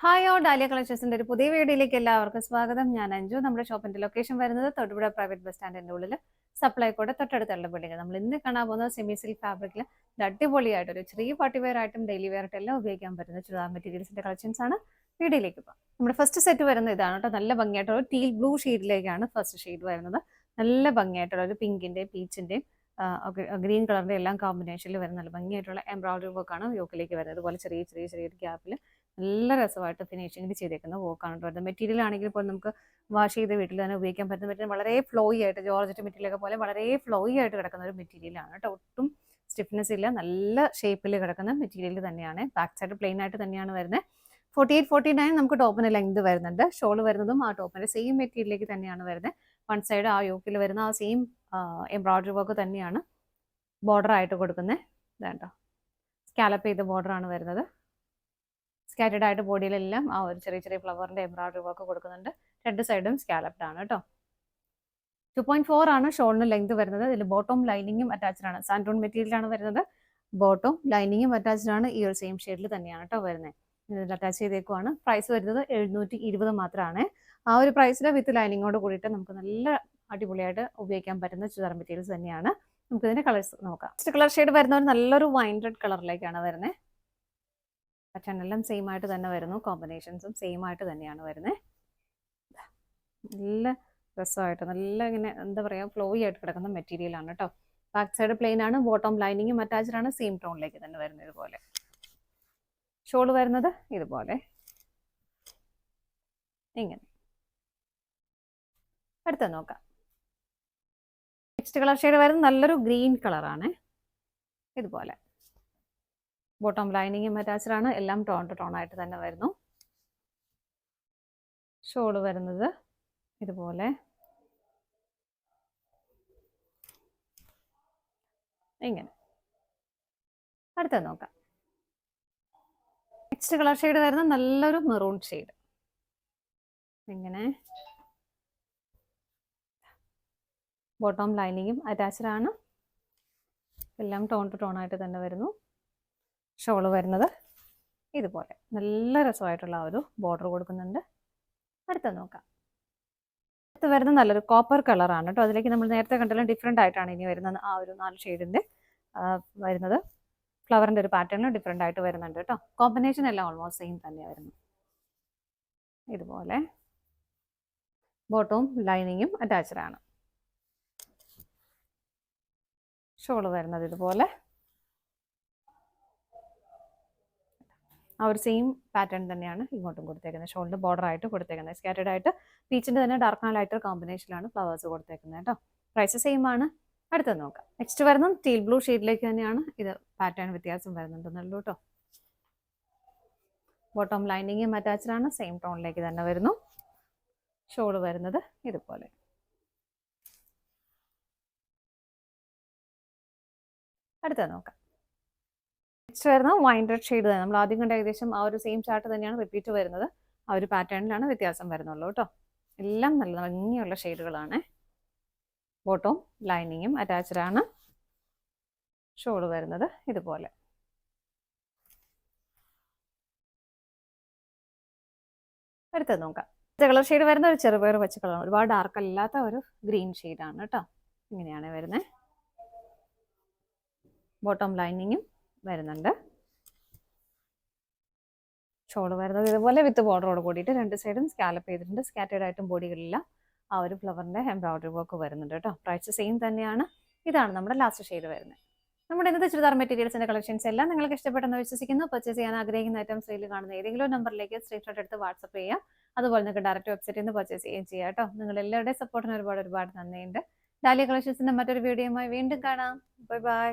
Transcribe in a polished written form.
Hi all dahlia കളക്ഷൻസിന്റെ ഒരു പുതിയ വീഡിയോയിലേക്ക് എല്ലാവർക്കും സ്വാഗതം. ഞാൻ അഞ്ജു. നമ്മുടെ ഷോപ്പിന്റെ ലൊക്കേഷൻ വരുന്നത് തൊടുപുഴ പ്രൈവറ്റ് ബസ് സ്റ്റാൻഡിന്റെ ഉള്ളിൽ സപ്ലൈക്കോടെ തൊട്ടടുത്തുള്ള ബിൽഡിംഗ്. നമ്മൾ ഇന്ന് കാണാൻ പോകുന്നത് സെമി സിൽക്ക് ഫാബ്രിക്കിൽ അടിപൊളിയായിട്ട് ഒരു ചെറിയ പാർട്ടി വെയർ ആയിട്ടും ഡെയിലി വെയർ ആയിട്ടും എല്ലാം ഉപയോഗിക്കാൻ പറ്റുന്ന ചുരിദാർ മെറ്റീരിയൽസിന്റെ കളക്ഷൻസ് ആണ്. വീഡിയോയിലേക്ക് പോകാം. നമ്മുടെ ഫസ്റ്റ് സെറ്റ് വരുന്നത് ഇതാണ് കേട്ടോ. നല്ല ഭംഗിയായിട്ടുള്ള ഒരു ടീൽ ബ്ലൂ ഷെയ്ഡിലേക്കാണ് ഫസ്റ്റ് ഷെയ്ഡ് വരുന്നത്. നല്ല ഭംഗിയായിട്ടുള്ള ഒരു പിങ്കിന്റെയും പീച്ചിന്റെയും ഗ്രീൻ കളറിന്റെ എല്ലാം കോമ്പിനേഷനിൽ വരുന്ന നല്ല ഭംഗിയായിട്ടുള്ള എംബ്രോയിഡറി വർക്കാണ് യോക്കിലേക്ക് വരുന്നത്. അതുപോലെ ചെറിയൊരു ഗ്യാപ്പിൽ നല്ല രസമായിട്ട് ഫിനിഷിംഗിൽ ചെയ്തേക്കുന്ന വർക്കാണ് വരുന്നത്. മെറ്റീരിയൽ ആണെങ്കിൽ ഇപ്പോൾ നമുക്ക് വാഷ് ചെയ്ത് വീട്ടിൽ തന്നെ ഉപയോഗിക്കാൻ പറ്റുന്ന മെറ്റീരിയൽ വളരെ ഫ്ലോയി ആയിട്ട് ജോർജറ്റ് മെറ്റീരിയലൊക്കെ പോലെ വളരെ ഫ്ലോയി ആയിട്ട് കിടക്കുന്ന ഒരു മെറ്റീരിയലാണ് കേട്ടോ. ഒട്ടും സ്റ്റിഫ്നെസ് ഇല്ല, നല്ല ഷേപ്പിൽ കിടക്കുന്ന മെറ്റീരിയൽ തന്നെയാണ്. ബാക്ക് സൈഡ് പ്ലെയിൻ ആയിട്ട് തന്നെയാണ് വരുന്നത്. 48-49 നമുക്ക് ടോപ്പിന് ലെങ്ത് വരുന്നുണ്ട്. ഷോൾ വരുന്നതും ആ ടോപ്പിന്റെ സെയിം മെറ്റീരിയലിലേക്ക് തന്നെയാണ് വരുന്നത്. വൺ സൈഡ് ആ യോക്കിൽ വരുന്ന ആ സെയിം എംബ്രോയിഡറി വർക്ക് തന്നെയാണ് ബോർഡർ ആയിട്ട് കൊടുക്കുന്നത്. ഇതാണ്ടോ സ്കാലപ്പ് ചെയ്ത ബോർഡർ ആണ് വരുന്നത്. സ്കാറ്റേഡ് ആയിട്ട് ബോഡിയിലെല്ലാം ആ ഒരു ചെറിയ ഫ്ലവറിന്റെ എംബ്രോയിഡറി വർക്ക് കൊടുക്കുന്നുണ്ട്. രണ്ട് സൈഡും സ്കാലപ്ഡ് ആണ് കേട്ടോ. 2.4 ആണ് ഷോളിന് ലെങ്ത് വരുന്നത്. ഇതിൽ ബോട്ടം ലൈനിങ്ങും അറ്റാച്ച്ഡ് ആണ്. സാൻഡോൺ മെറ്റീരിയൽ ആണ് വരുന്നത്. ബോട്ടം ലൈനിങ്ങും അറ്റാച്ച്ഡ് ആണ്. ഈ ഒരു സെയിം ഷെയ്ഡിൽ തന്നെയാണ് കേട്ടോ വരുന്നത്. ഇതിൽ അറ്റാച്ച് ചെയ്തേക്കുവാണ്. പ്രൈസ് വരുന്നത് 720 മാത്രമാണ്. ആ ഒരു പ്രൈസിൽ വിത്ത് ലൈനിങ്ങോട് കൂടിയിട്ട് നമുക്ക് നല്ല അടിപൊളിയായിട്ട് ഉപയോഗിക്കാൻ പറ്റുന്ന ചുരിദാർ മെറ്റീരിയൽസ് തന്നെയാണ്. നമുക്ക് ഇതിന്റെ കളേഴ്സ് നോക്കാം. നെക്സ്റ്റ് കളർ ഷെയ്ഡ് വരുന്ന ഒരു നല്ലൊരു വൈൻ റെഡ് കളറിലേക്കാണ് വരുന്നത്. പാറ്റേൺ എല്ലാം സെയിം ആയിട്ട് തന്നെ വരുന്നു. കോമ്പിനേഷൻസും സെയിം ആയിട്ട് തന്നെയാണ് വരുന്നത്. നല്ല രസമായിട്ട് നല്ല ഇങ്ങനെ എന്താ പറയുക ഫ്ലോയി ആയിട്ട് കിടക്കുന്ന മെറ്റീരിയൽ ആണ് കേട്ടോ. ബാക്ക് സൈഡ് പ്ലെയിൻ ആണ്. ബോട്ടം ലൈനിങ്ങും അറ്റാച്ച്ഡ് ആണ്. സെയിം ടോണിലേക്ക് തന്നെ വരുന്നത്. ഇതുപോലെ ഷോള് വരുന്നത് ഇതുപോലെ ഇങ്ങനെ. അടുത്ത നോക്കാം. നെക്സ്റ്റ് കളർ ഷെയ്ഡ് വരുന്നത് നല്ലൊരു ഗ്രീൻ കളറാണ്. ഇതുപോലെ ബോട്ടം ലൈനിങ്ങും അറ്റാച്ച്ഡ് ആണ്. എല്ലാം ടോൺ ടു ടോൺ ആയിട്ട് തന്നെ വരുന്നു. ഷോള് വരുന്നത് ഇതുപോലെ ഇങ്ങനെ. അടുത്തത് നോക്കാം. നെക്സ്റ്റ് കളർ ഷെയ്ഡ് വരുന്നത് നല്ലൊരു മെറൂൺ ഷെയ്ഡ്. ഇങ്ങനെ ബോട്ടം ലൈനിങ്ങും അറ്റാച്ച്ഡ് ആണ്. എല്ലാം ടോൺ ടു ടോൺ ആയിട്ട് തന്നെ വരുന്നു. ഷോള് വരുന്നത് ഇതുപോലെ നല്ല രസമായിട്ടുള്ള ഒരു ബോർഡർ കൊടുക്കുന്നുണ്ട്. അടുത്ത നോക്കാം. അടുത്ത് വരുന്നത് നല്ലൊരു കോപ്പർ കളറാണ് കേട്ടോ. അതിലേക്ക് നമ്മൾ നേരത്തെ കണ്ടാലും ഡിഫറെൻ്റ് ആയിട്ടാണ് ഇനി വരുന്നത്. ആ ഒരു 4 ഷെയ്ഡിൻ്റെ വരുന്നത്. ഫ്ലവറിൻ്റെ ഒരു പാറ്റേൺ ഡിഫറെൻ്റ് ആയിട്ട് വരുന്നുണ്ട് കേട്ടോ. കോമ്പിനേഷൻ എല്ലാം ഓൾമോസ്റ്റ് സെയിം തന്നെ വരുന്നു. ഇതുപോലെ ബോട്ടവും ലൈനിങ്ങും അറ്റാച്ച്ഡ് ആണ്. ഷോള് വരുന്നത് ഇതുപോലെ ആ ഒരു സെയിം പാറ്റേൺ തന്നെയാണ് ഇങ്ങോട്ടും കൊടുത്തേക്കുന്നത്. ഷോളിൻ്റെ ബോർഡർ ആയിട്ട് കൊടുത്തേക്കുന്നത്. സ്കാറ്റേഡ് ആയിട്ട് പീച്ചിൻ്റെ തന്നെ ഡാർക്ക് ലൈറ്റർ കോമ്പിനേഷനിലാണ് ഫ്ലവേഴ്സ് കൊടുത്തേക്കുന്നത് കേട്ടോ. പ്രൈസ് സെയിം ആണ്. അടുത്തത് നോക്കാം. നെക്സ്റ്റ് വരുന്നത് ടീൽ ബ്ലൂ ഷെയ്ഡിലേക്ക് തന്നെയാണ്. ഇത് പാറ്റേൺ വ്യത്യാസം വരുന്നുണ്ടെന്നുള്ളൂ കേട്ടോ. ബോട്ടം ലൈനിങ്ങും അറ്റാച്ച്ഡ് ആണ്. സെയിം ടോണിലേക്ക് തന്നെ വരുന്നു. ഷോള് വരുന്നത് ഇതുപോലെ. അടുത്തത് നോക്കാം. നെക്സ്റ്റ് വരുന്നത് വൈൻ റെഡ് ഷെയ്ഡ് തന്നെ. നമ്മൾ ആദ്യം കണ്ട ഏകദേശം ആ ഒരു സെയിം ചാർട്ട് തന്നെയാണ് റിപ്പീറ്റ് വരുന്നത്. ആ ഒരു പാറ്റേണിലാണ് വ്യത്യാസം വരുന്നുള്ളൂ കേട്ടോ. എല്ലാം നല്ല ഭംഗിയുള്ള ഷെയ്ഡുകളാണ്. ബോട്ടവും ലൈനിങ്ങും അറ്റാച്ച്ഡ് ആണ്. ഷോള് വരുന്നത് ഇതുപോലെ. അടുത്തത് നോക്കാം. കളർ ഷെയ്ഡ് വരുന്ന ഒരു ചെറുപയർ പച്ച കളറാണ്. ഒരുപാട് ഡാർക്ക് അല്ലാത്ത ഒരു ഗ്രീൻ ഷെയ്ഡാണ് കേട്ടോ. ഇങ്ങനെയാണ് വരുന്നത്. ബോട്ടം ലൈനിങ്ങും വരുന്നുണ്ട്. ഷോള് വരുന്നത് ഇതുപോലെ വിത്ത് ബോർഡറോട് കൂടിയിട്ട് രണ്ട് സൈഡും സ്കാലപ്പ് ചെയ്തിട്ടുണ്ട്. സ്കാറ്റേഡ് ആയിട്ടും ബോഡികളിലെല്ലാം ആ ഒരു ഫ്ലവറിന്റെ എംബ്രോയിഡറി വർക്ക് വരുന്നുണ്ട് കേട്ടോ. പ്രൈസ് സെയിം തന്നെയാണ്. ഇതാണ് നമ്മുടെ ലാസ്റ്റ് ഷെയ്ഡ് വരുന്നത്. നമ്മുടെ ഇന്നത്തെ ചുരിദാർ മെറ്റീരിയൽസിന്റെ കളക്ഷൻസ് എല്ലാം നിങ്ങൾക്ക് ഇഷ്ടപ്പെട്ടെന്ന് വിശ്വസിക്കുന്നു. പർച്ചേസ് ചെയ്യാൻ ആഗ്രഹിക്കുന്ന ഐറ്റംസ് സൈഡിൽ കാണുന്ന ഏതെങ്കിലും നമ്പറിലേക്ക് സ്ക്രീൻഷോട്ട് എടുത്ത് വാട്സപ്പ് ചെയ്യാം. അതുപോലെ നിങ്ങൾക്ക് ഡയറക്റ്റ് വെബ്സൈറ്റിൽ നിന്ന് പർച്ചേസ് ചെയ്യുകയും ചെയ്യാം കേട്ടോ. നിങ്ങൾ എല്ലാവരുടെയും സപ്പോർട്ടിന് ഒരുപാട് നന്ദിയുണ്ട്. ഡാലിയ കളക്ഷൻസിന്റെ മറ്റൊരു വീഡിയോയുമായി വീണ്ടും കാണാം. Bye bye.